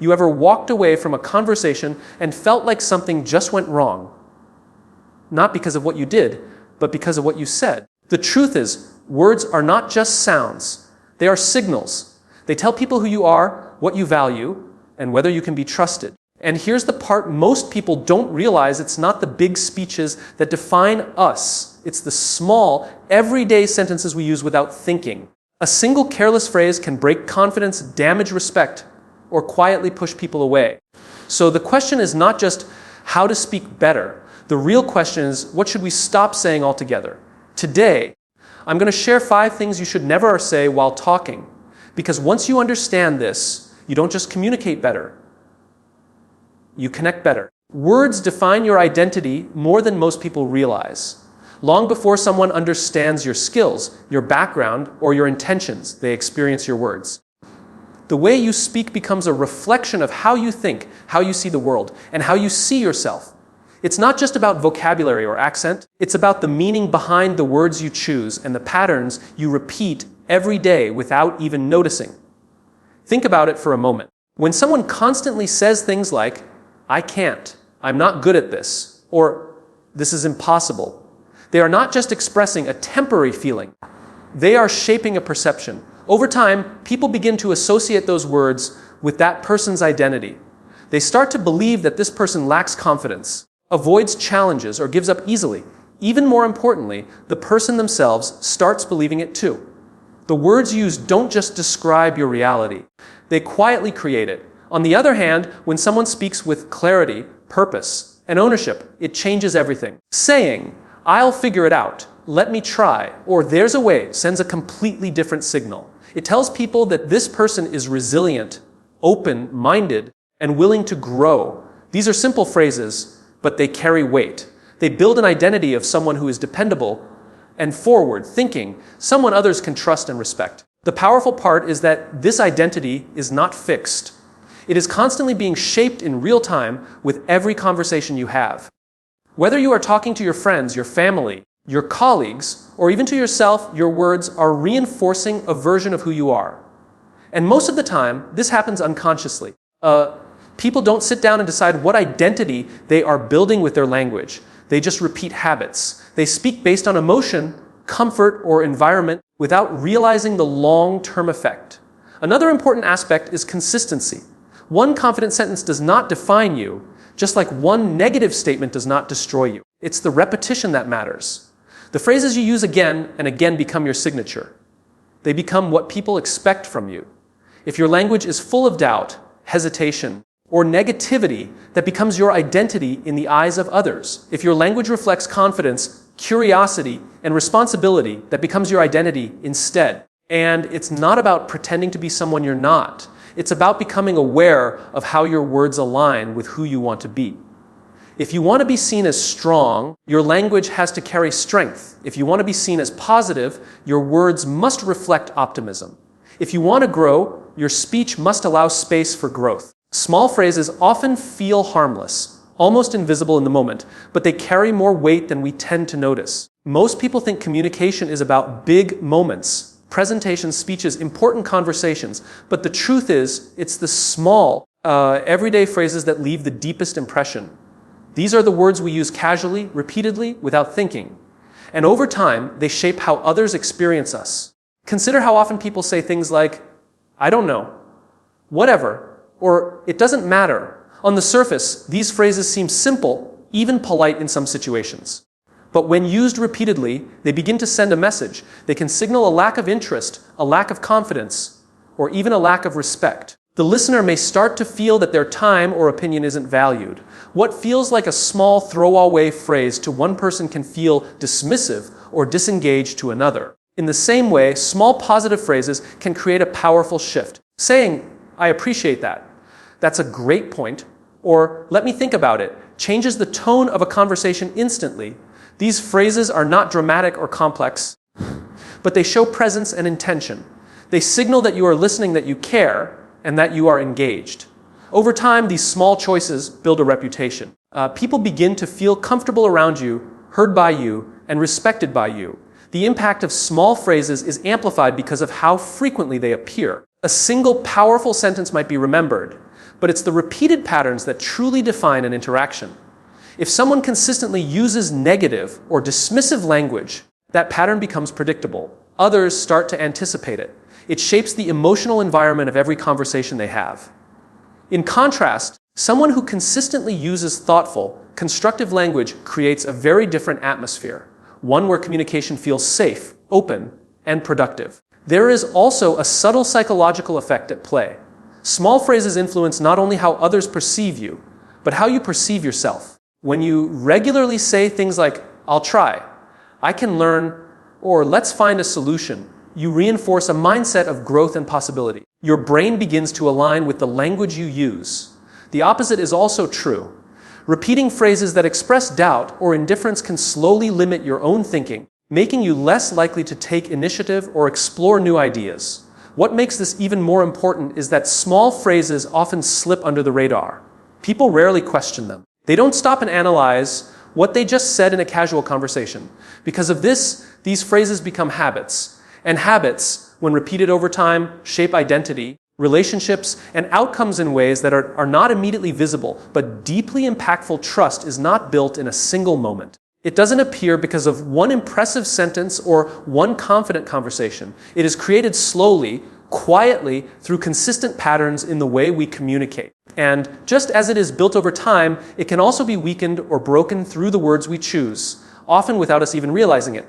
you ever walked away from a conversation and felt like something just went wrong? Not because of what you did, but because of what you said. The truth is, words are not just sounds. They are signals. They tell people who you are, what you value, and whether you can be trusted. And here's the part most people don't realize: it's not the big speeches that define us. It's the small, everyday sentences we use without thinking. A single careless phrase can break confidence, damage respect, or quietly push people away. So the question is not just how to speak better. The real question is, what should we stop saying altogether? Today, I'm going to share 5 things you should never say while talking. Because once you understand this, you don't just communicate better. You connect better. Words define your identity more than most people realize. Long before someone understands your skills, your background, or your intentions, they experience your words. The way you speak becomes a reflection of how you think, how you see the world, and how you see yourself. It's not just about vocabulary or accent. It's about the meaning behind the words you choose and the patterns you repeat every day without even noticing. Think about it for a moment. When someone constantly says things like, "I can't," "I'm not good at this," or "this is impossible," they are not just expressing a temporary feeling. They are shaping a perception. Over time, people begin to associate those words with that person's identity. They start to believe that this person lacks confidence, avoids challenges, or gives up easily. Even more importantly, the person themselves starts believing it too. The words used don't just describe your reality. They quietly create it. On the other hand, when someone speaks with clarity, purpose, and ownership, it changes everything. Saying, "I'll figure it out," "let me try," or "there's a way," sends a completely different signal. It tells people that this person is resilient, open-minded, and willing to grow. These are simple phrases, but they carry weight. They build an identity of someone who is dependable and forward-thinking, someone others can trust and respect. The powerful part is that this identity is not fixed. It is constantly being shaped in real time with every conversation you have. Whether you are talking to your friends, your family, your colleagues, or even to yourself, your words are reinforcing a version of who you are. And most of the time, this happens unconsciously. People don't sit down and decide what identity they are building with their language. They just repeat habits. They speak based on emotion, comfort, or environment without realizing the long-term effect. Another important aspect is consistency. One confident sentence does not define you, just like one negative statement does not destroy you. It's the repetition that matters. The phrases you use again and again become your signature. They become what people expect from you. If your language is full of doubt, hesitation, or negativity, that becomes your identity in the eyes of others. If your language reflects confidence, curiosity, and responsibility, that becomes your identity instead. And it's not about pretending to be someone you're not. It's about becoming aware of how your words align with who you want to be. If you want to be seen as strong, your language has to carry strength. If you want to be seen as positive, your words must reflect optimism. If you want to grow, your speech must allow space for growth. Small phrases often feel harmless, almost invisible in the moment, but they carry more weight than we tend to notice. Most people think communication is about big moments, presentations, speeches, important conversations, but the truth is, it's the small, everyday phrases that leave the deepest impression. These are the words we use casually, repeatedly, without thinking. And over time, they shape how others experience us. Consider how often people say things like, "I don't know," "whatever," or "it doesn't matter." On the surface, these phrases seem simple, even polite in some situations. But when used repeatedly, they begin to send a message. They can signal a lack of interest, a lack of confidence, or even a lack of respect. The listener may start to feel that their time or opinion isn't valued. What feels like a small throwaway phrase to one person can feel dismissive or disengaged to another. In the same way, small positive phrases can create a powerful shift. Saying, "I appreciate that," "that's a great point," or "let me think about it," changes the tone of a conversation instantly. These phrases are not dramatic or complex, but they show presence and intention. They signal that you are listening, that you care, and that you are engaged. Over time, these small choices build a reputation. People begin to feel comfortable around you, heard by you, and respected by you. The impact of small phrases is amplified because of how frequently they appear. A single powerful sentence might be remembered, but it's the repeated patterns that truly define an interaction. If someone consistently uses negative or dismissive language, that pattern becomes predictable. Others start to anticipate it. It shapes the emotional environment of every conversation they have. In contrast, someone who consistently uses thoughtful, constructive language creates a very different atmosphere, one where communication feels safe, open, and productive. There is also a subtle psychological effect at play. Small phrases influence not only how others perceive you, but how you perceive yourself. When you regularly say things like, "I'll try," "I can learn," or "let's find a solution," you reinforce a mindset of growth and possibility. Your brain begins to align with the language you use. The opposite is also true. Repeating phrases that express doubt or indifference can slowly limit your own thinking, making you less likely to take initiative or explore new ideas. What makes this even more important is that small phrases often slip under the radar. People rarely question them. They don't stop and analyze what they just said in a casual conversation. Because of this, these phrases become habits. And habits, when repeated over time, shape identity, relationships, and outcomes in ways that are not immediately visible, but deeply impactful. Trust is not built in a single moment. It doesn't appear because of one impressive sentence or one confident conversation. It is created slowly, quietly, through consistent patterns in the way we communicate. And just as it is built over time, it can also be weakened or broken through the words we choose, often without us even realizing it.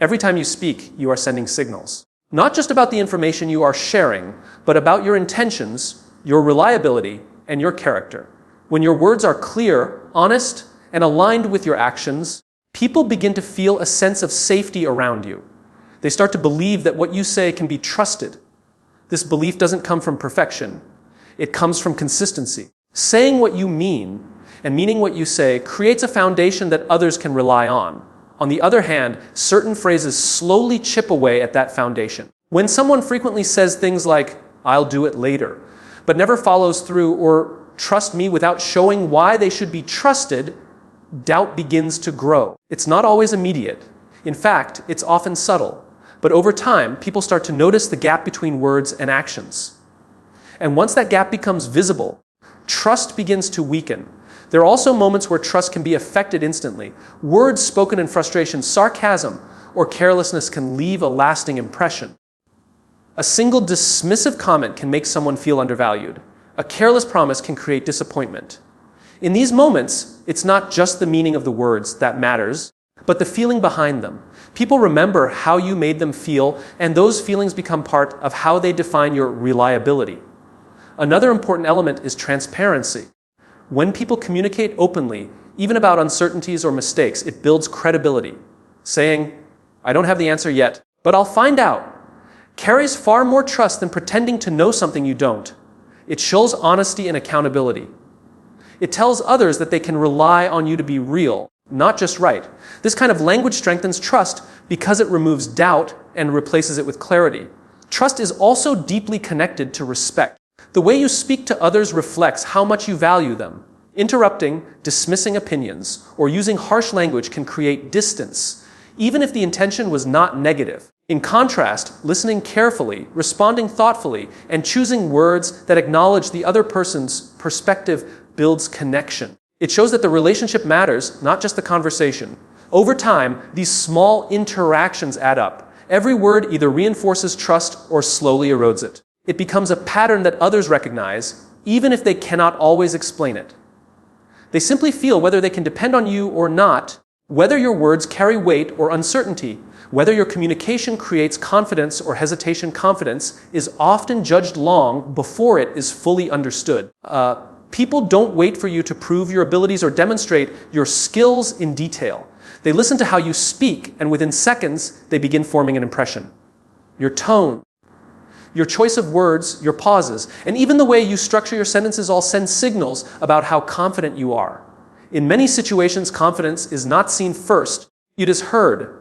Every time you speak, you are sending signals. Not just about the information you are sharing, but about your intentions, your reliability, and your character. When your words are clear, honest, and aligned with your actions, people begin to feel a sense of safety around you. They start to believe that what you say can be trusted. This belief doesn't come from perfection. It comes from consistency. Saying what you mean and meaning what you say creates a foundation that others can rely on. On the other hand, certain phrases slowly chip away at that foundation. When someone frequently says things like, "I'll do it later," but never follows through, or "trust me," without showing why they should be trusted, doubt begins to grow. It's not always immediate. In fact, it's often subtle. But over time, people start to notice the gap between words and actions. And once that gap becomes visible, trust begins to weaken. There are also moments where trust can be affected instantly. Words spoken in frustration, sarcasm, or carelessness can leave a lasting impression. A single dismissive comment can make someone feel undervalued. A careless promise can create disappointment. In these moments, it's not just the meaning of the words that matters, but the feeling behind them. People remember how you made them feel, and those feelings become part of how they define your reliability. Another important element is transparency. When people communicate openly, even about uncertainties or mistakes, it builds credibility. Saying, "I don't have the answer yet, but I'll find out," carries far more trust than pretending to know something you don't. It shows honesty and accountability. It tells others that they can rely on you to be real, not just right. This kind of language strengthens trust because it removes doubt and replaces it with clarity. Trust is also deeply connected to respect. The way you speak to others reflects how much you value them. Interrupting, dismissing opinions, or using harsh language can create distance, even if the intention was not negative. In contrast, listening carefully, responding thoughtfully, and choosing words that acknowledge the other person's perspective builds connection. It shows that the relationship matters, not just the conversation. Over time, these small interactions add up. Every word either reinforces trust or slowly erodes it. It becomes a pattern that others recognize, even if they cannot always explain it. They simply feel whether they can depend on you or not, whether your words carry weight or uncertainty, whether your communication creates confidence or hesitation. Confidence is often judged long before it is fully understood. People don't wait for you to prove your abilities or demonstrate your skills in detail. They listen to how you speak, and within seconds, they begin forming an impression. Your tone, your choice of words, your pauses, and even the way you structure your sentences all send signals about how confident you are. In many situations, confidence is not seen first, it is heard.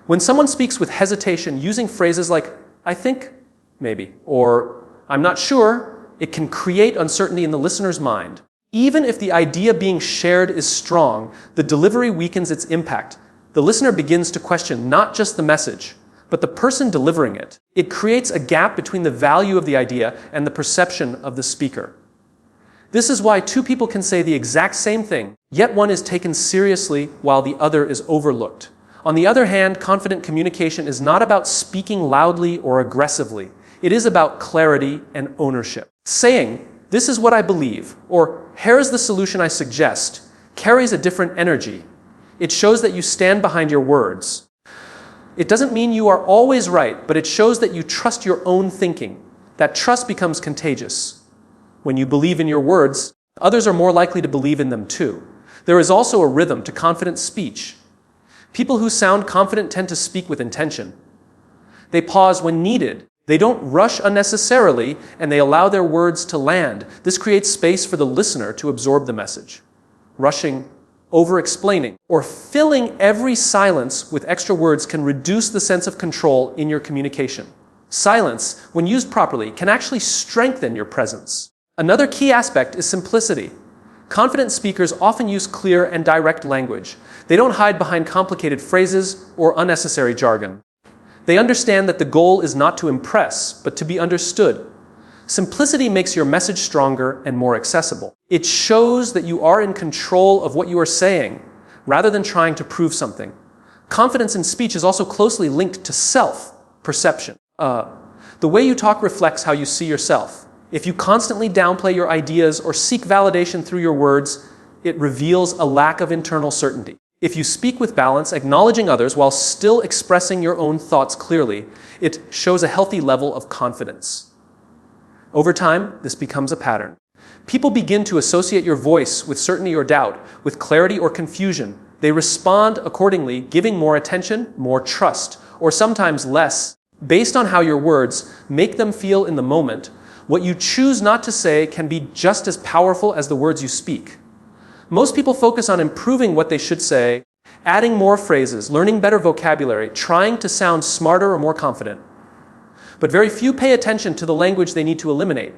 When someone speaks with hesitation, using phrases like, "I think," maybe, or "I'm not sure," it can create uncertainty in the listener's mind. Even if the idea being shared is strong, the delivery weakens its impact. The listener begins to question not just the message, but the person delivering it. It creates a gap between the value of the idea and the perception of the speaker. This is why two people can say the exact same thing, yet one is taken seriously while the other is overlooked. On the other hand, confident communication is not about speaking loudly or aggressively. It is about clarity and ownership. Saying, "This is what I believe," or "Here's the solution I suggest," carries a different energy. It shows that you stand behind your words. It doesn't mean you are always right, but it shows that you trust your own thinking. That trust becomes contagious. When you believe in your words, others are more likely to believe in them too. There is also a rhythm to confident speech. People who sound confident tend to speak with intention. They pause when needed. They don't rush unnecessarily, and they allow their words to land. This creates space for the listener to absorb the message. Rushing, over-explaining, or filling every silence with extra words can reduce the sense of control in your communication. Silence, when used properly, can actually strengthen your presence. Another key aspect is simplicity. Confident speakers often use clear and direct language. They don't hide behind complicated phrases or unnecessary jargon. They understand that the goal is not to impress, but to be understood. Simplicity makes your message stronger and more accessible. It shows that you are in control of what you are saying, rather than trying to prove something. Confidence in speech is also closely linked to self-perception. The way you talk reflects how you see yourself. If you constantly downplay your ideas or seek validation through your words, it reveals a lack of internal certainty. If you speak with balance, acknowledging others while still expressing your own thoughts clearly, it shows a healthy level of confidence. Over time, this becomes a pattern. People begin to associate your voice with certainty or doubt, with clarity or confusion. They respond accordingly, giving more attention, more trust, or sometimes less, based on how your words make them feel in the moment. What you choose not to say can be just as powerful as the words you speak. Most people focus on improving what they should say, adding more phrases, learning better vocabulary, trying to sound smarter or more confident. But very few pay attention to the language they need to eliminate.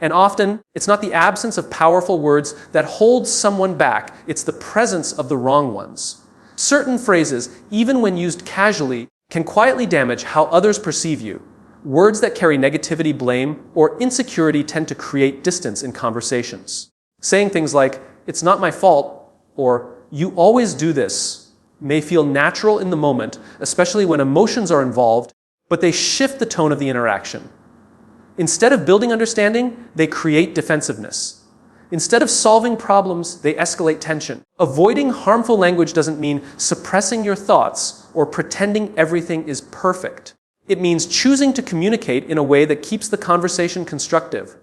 And often, it's not the absence of powerful words that holds someone back, it's the presence of the wrong ones. Certain phrases, even when used casually, can quietly damage how others perceive you. Words that carry negativity, blame, or insecurity tend to create distance in conversations. Saying things like, "It's not my fault," or "You always do this," may feel natural in the moment, especially when emotions are involved, but they shift the tone of the interaction. Instead of building understanding, they create defensiveness. Instead of solving problems, they escalate tension. Avoiding harmful language doesn't mean suppressing your thoughts or pretending everything is perfect. It means choosing to communicate in a way that keeps the conversation constructive.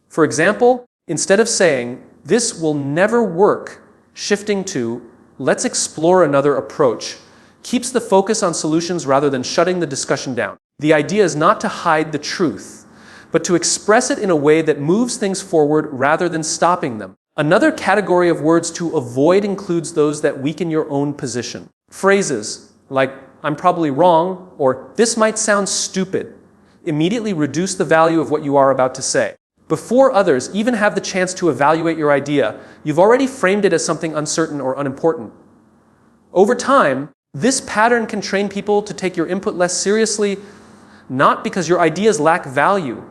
For example, instead of saying, "This will never work," shifting to, "Let's explore another approach," keeps the focus on solutions rather than shutting the discussion down. The idea is not to hide the truth, but to express it in a way that moves things forward rather than stopping them. Another category of words to avoid includes those that weaken your own position. Phrases like, "I'm probably wrong," or "This might sound stupid," immediately reduce the value of what you are about to say. Before others even have the chance to evaluate your idea, you've already framed it as something uncertain or unimportant. Over time, this pattern can train people to take your input less seriously, not because your ideas lack value,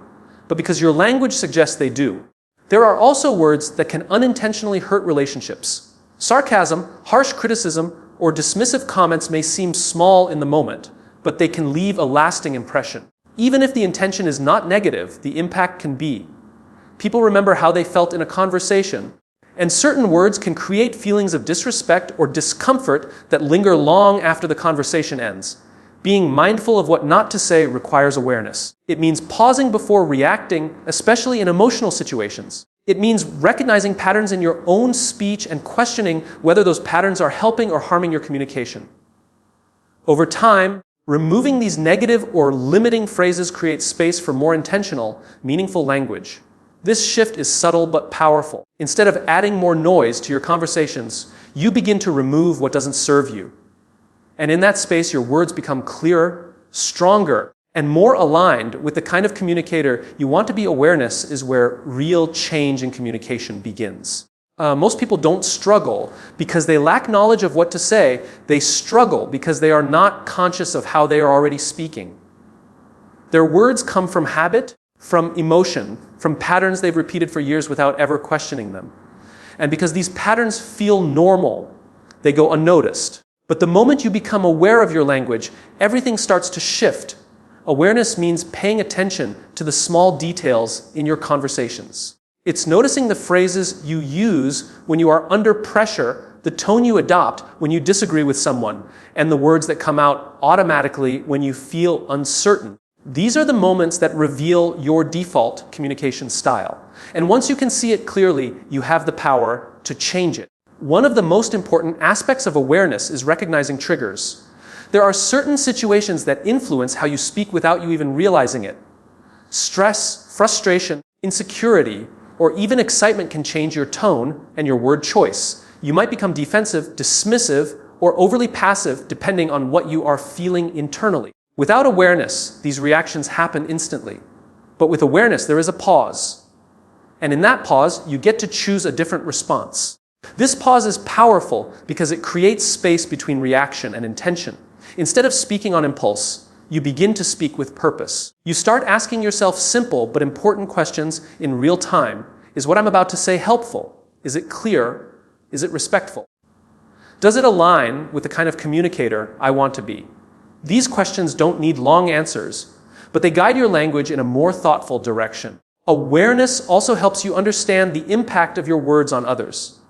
but because your language suggests they do. There are also words that can unintentionally hurt relationships. Sarcasm, harsh criticism, or dismissive comments may seem small in the moment, but they can leave a lasting impression. Even if the intention is not negative, the impact can be. People remember how they felt in a conversation, and certain words can create feelings of disrespect or discomfort that linger long after the conversation ends. Being mindful of what not to say requires awareness. It means pausing before reacting, especially in emotional situations. It means recognizing patterns in your own speech and questioning whether those patterns are helping or harming your communication. Over time, removing these negative or limiting phrases creates space for more intentional, meaningful language. This shift is subtle but powerful. Instead of adding more noise to your conversations, you begin to remove what doesn't serve you. And in that space, your words become clearer, stronger, and more aligned with the kind of communicator you want to be. Awareness is where real change in communication begins. Most people don't struggle because they lack knowledge of what to say. They struggle because they are not conscious of how they are already speaking. Their words come from habit, from emotion, from patterns they've repeated for years without ever questioning them. And because these patterns feel normal, they go unnoticed. But the moment you become aware of your language, everything starts to shift. Awareness means paying attention to the small details in your conversations. It's noticing the phrases you use when you are under pressure, the tone you adopt when you disagree with someone, and the words that come out automatically when you feel uncertain. These are the moments that reveal your default communication style. And once you can see it clearly, you have the power to change it. One of the most important aspects of awareness is recognizing triggers. There are certain situations that influence how you speak without you even realizing it. Stress, frustration, insecurity, or even excitement can change your tone and your word choice. You might become defensive, dismissive, or overly passive depending on what you are feeling internally. Without awareness, these reactions happen instantly. But with awareness, there is a pause. And in that pause, you get to choose a different response. This pause is powerful because it creates space between reaction and intention. Instead of speaking on impulse, you begin to speak with purpose. You start asking yourself simple but important questions in real time. Is what I'm about to say helpful? Is it clear? Is it respectful? Does it align with the kind of communicator I want to be? These questions don't need long answers, but they guide your language in a more thoughtful direction. Awareness also helps you understand the impact of your words on others.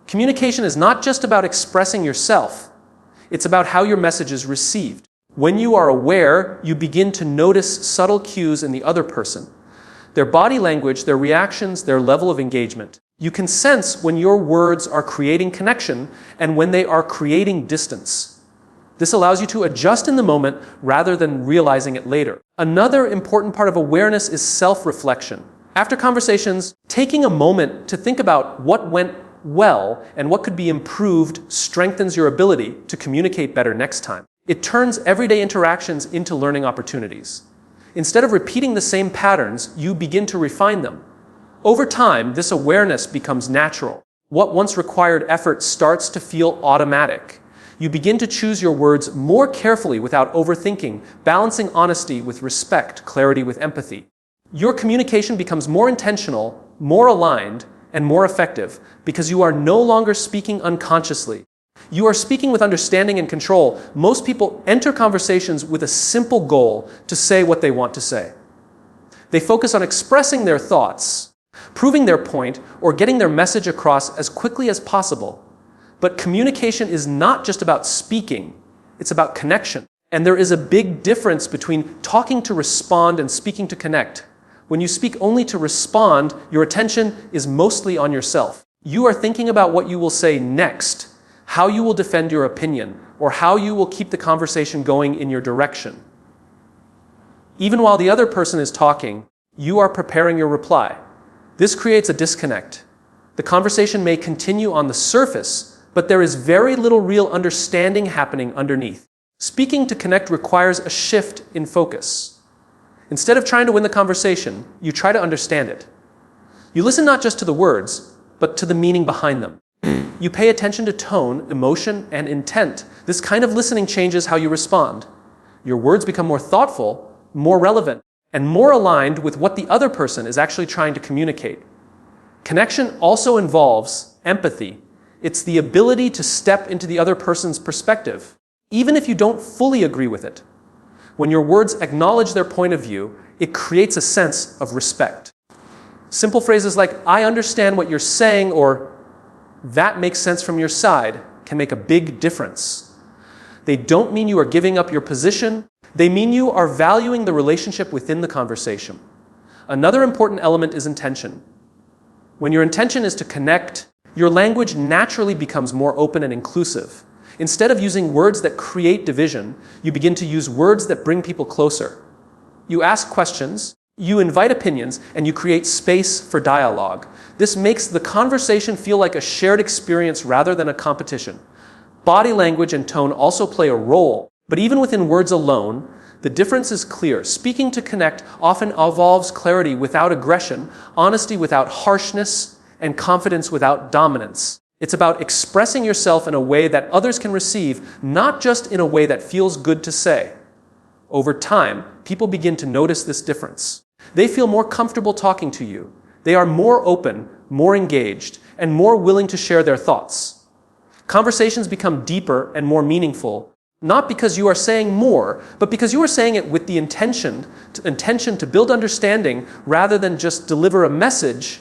Communication is not just about expressing yourself. It's about how your message is received. When you are aware, you begin to notice subtle cues in the other person. Their body language, their reactions, their level of engagement. You can sense when your words are creating connection and when they are creating distance. This allows you to adjust in the moment rather than realizing it later. Another important part of awareness is self-reflection. After conversations, taking a moment to think about what went well and what could be improved strengthens your ability to communicate better next time. It turns everyday interactions into learning opportunities. Instead of repeating the same patterns, you begin to refine them. Over time, this awareness becomes natural. What once required effort starts to feel automatic. You begin to choose your words more carefully without overthinking, balancing honesty with respect, clarity with empathy. Your communication becomes more intentional, more aligned, and more effective because you are no longer speaking unconsciously. You are speaking with understanding and control. Most people enter conversations with a simple goal to say what they want to say. They focus on expressing their thoughts, proving their point, or getting their message across as quickly as possible. But communication is not just about speaking, it's about connection. And there is a big difference between talking to respond and speaking to connect. When you speak only to respond, your attention is mostly on yourself. You are thinking about what you will say next, how you will defend your opinion, or how you will keep the conversation going in your direction. Even while the other person is talking, you are preparing your reply. This creates a disconnect. The conversation may continue on the surface, but there is very little real understanding happening underneath. Speaking to connect requires a shift in focus. Instead of trying to win the conversation, you try to understand it. You listen not just to the words, but to the meaning behind them. You pay attention to tone, emotion, and intent. This kind of listening changes how you respond. Your words become more thoughtful, more relevant, and more aligned with what the other person is actually trying to communicate. Connection also involves empathy. It's the ability to step into the other person's perspective, even if you don't fully agree with it. When your words acknowledge their point of view, it creates a sense of respect. Simple phrases like, "I understand what you're saying," or "that makes sense from your side," can make a big difference. They don't mean you are giving up your position. They mean you are valuing the relationship within the conversation. Another important element is intention. When your intention is to connect, your language naturally becomes more open and inclusive. Instead of using words that create division, you begin to use words that bring people closer. You ask questions, you invite opinions, and you create space for dialogue. This makes the conversation feel like a shared experience rather than a competition. Body language and tone also play a role, but even within words alone, the difference is clear. Speaking to connect often involves clarity without aggression, honesty without harshness, and confidence without dominance. It's about expressing yourself in a way that others can receive, not just in a way that feels good to say. Over time, people begin to notice this difference. They feel more comfortable talking to you. They are more open, more engaged, and more willing to share their thoughts. Conversations become deeper and more meaningful, not because you are saying more, but because you are saying it with the intention to build understanding rather than just deliver a message